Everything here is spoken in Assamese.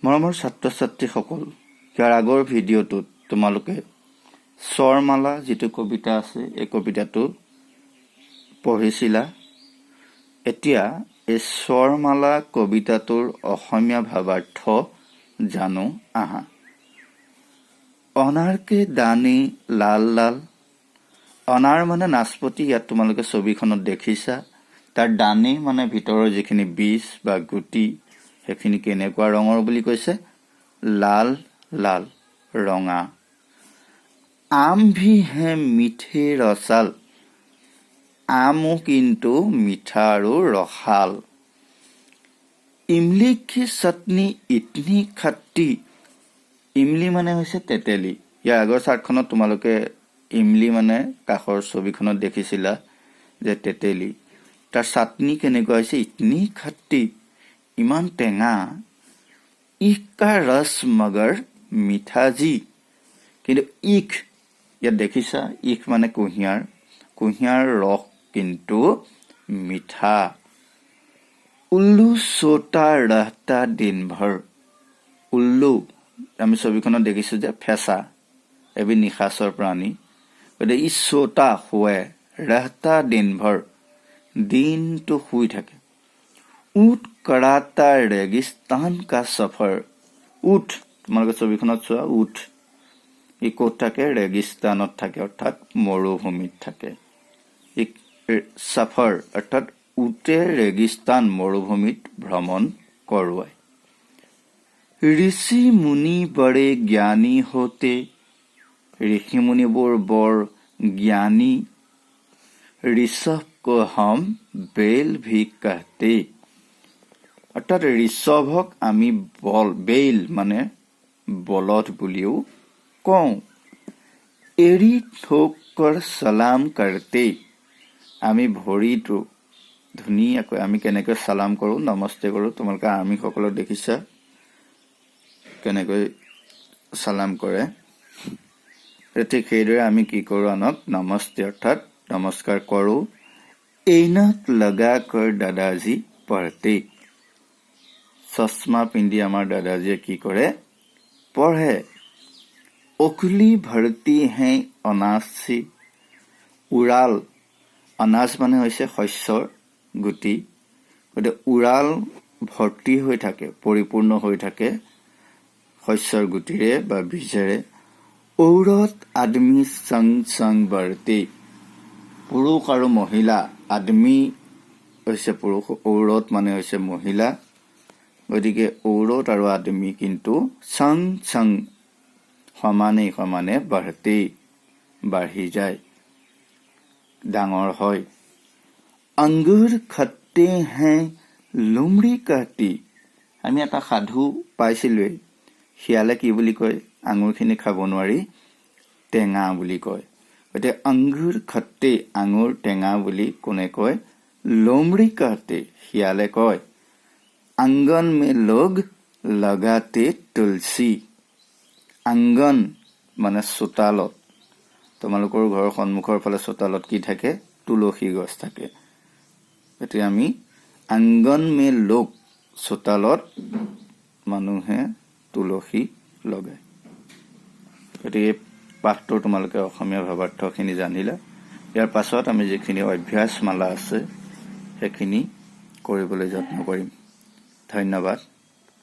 মৰমৰ ছাত্ৰ-ছাত্ৰীসকল, ইয়াৰ আগৰ ভিডিঅ'টোত তোমালোকে স্বৰমালা যিটো কবিতা আছে এই কবিতাটো পঢ়িছিলা। এতিয়া এই স্বৰমালা কবিতাটোৰ অসমীয়া ভাৱাৰ্থ জানো আহা। অনাৰকে দানি লাল লাল। অনাৰ মানে নাচপতি, ইয়াত তোমালোকে ছবিখনত দেখিছা। তাৰ দানি মানে ভিতৰৰ যিখিনি বীজ বা গুটি, সেইখিনি কেনেকুৱা ৰঙৰ বুলি কৈছে? লাল লাল, ৰঙা। আম ভি হে মিঠে ৰসাল। আমো কিন্তু মিঠা আৰু ৰসাল। ইমলি কি চাটনি ইতনি খাটি। ইমলি মানে হৈছে তেতেলী। ইয়াৰ আগৰ চাৰ্টখনত তোমালোকে ইমলি মানে কাষৰ ছবিখনত দেখিছিলা যে তেতেলী। তাৰ চাটনি কেনেকুৱা হৈছে? ইতনি খাটি, ইমান টেঙা। ইখ কা ৰস মগৰ মিঠা জি। কিন্তু ইখ, ইয়াত দেখিছা, ইখ মানে কুঁহিয়াৰ। কুঁহিয়াৰ ৰস কিন্তু মিঠা। উল্লু সোতা ৰহতা দিনভৰ। উল্লু, আমি ছবিখনত দেখিছো যে ফেঁচা, এবিধ নিশাচৰ প্ৰাণী। গতিকে ই সোতা শুৱে, ৰহতা দিনভৰ, দিনটো শুই থাকে। উঠ কৰাতা ৰেগিস্তান কা সফৰ। উঠ, তোমালোকে ছবিখনত চোৱা, উঠ ই ক'ত থাকে? ৰেগিস্তানত থাকে, অৰ্থাৎ মৰুভূমিত থাকে। ই সফৰ অৰ্থাৎ উটে ৰেগিস্তান, মৰুভূমিত ভ্ৰমণ কৰোৱায়। ঋষি মুনি বৰে জ্ঞানী হতে। ঋষি মুনিবোৰ বৰ জ্ঞানী। ঋষভ কো হম বেল ভি কহতে। অৰ্থাৎ ঋষভক আমি বেল মানে বলদ বুলিও কওঁ। এৰি ঠোকৰ সালাম কৰতে। আমি ভৰিটো ধুনীয়াকৈ আমি কেনেকৈ সালাম কৰোঁ, নমস্তে কৰোঁ। তোমালোকে আৰ্মিসকলক দেখিছা কেনেকৈ সালাম কৰে। ঠিক সেইদৰে আমি কি কৰোঁ? আনক নমস্তে অৰ্থাৎ নমস্কাৰ কৰোঁ। এইনাক লগা কৰ দাদাজী পঢ়তে। চশমা পিন্ধি আমাৰ দাদাজীয়ে কি কৰে? পঢ়ে। উখলি ভৰ্তি হে অনাচি। উৰাল, অনাজ মানে হৈছে শস্যৰ গুটি। গতিকে উৰাল ভৰ্তি হৈ থাকে, পৰিপূৰ্ণ হৈ থাকে শস্যৰ গুটিৰে বা বীজেৰে। ঔৰত আদমি সং সং বৰ্তি। পুৰুষ আৰু মহিলা, আদমি হৈছে পুৰুষ, ঔৰত মানে হৈছে মহিলা। গতিকে ঔৰত আৰু আদমি কিন্তু সং সং সমানে সমানে বঢ়তে, বাঢ়ি যায়, ডাঙৰ হয়। অংগুৰ খট্টে হে লুমড়ি কাটি। আমি এটা সাধু পাইছিলোৱেই, শিয়ালে কি বুলি কয়? আঙুৰখিনি খাব নোৱাৰি টেঙা বুলি কয়। গতিকে অংগুৰ খট্টে, আঙুৰ টেঙা বুলি কোনে কয়? লোমড়ি কাটে, শিয়ালে কয়। আংগন মে লোগ লগাতে তুলসী। আংগন মানে চোতালত, তোমালোকৰ ঘৰৰ সন্মুখৰ ফালে চোতালত কি থাকে? তুলসী গছ থাকে। গতিকে আমি আংগন মে লোগ, চোতালত মানুহে তুলসী লগায়। গতিকে পাঠটোৰ তোমালোকে অসমীয়া ভাৱাৰ্থখিনি জানিলা। ইয়াৰ পাছত আমি যিখিনি অভ্যাস মালা আছে সেইখিনি কৰিবলৈ যত্ন কৰিম। ধন্যবাদ।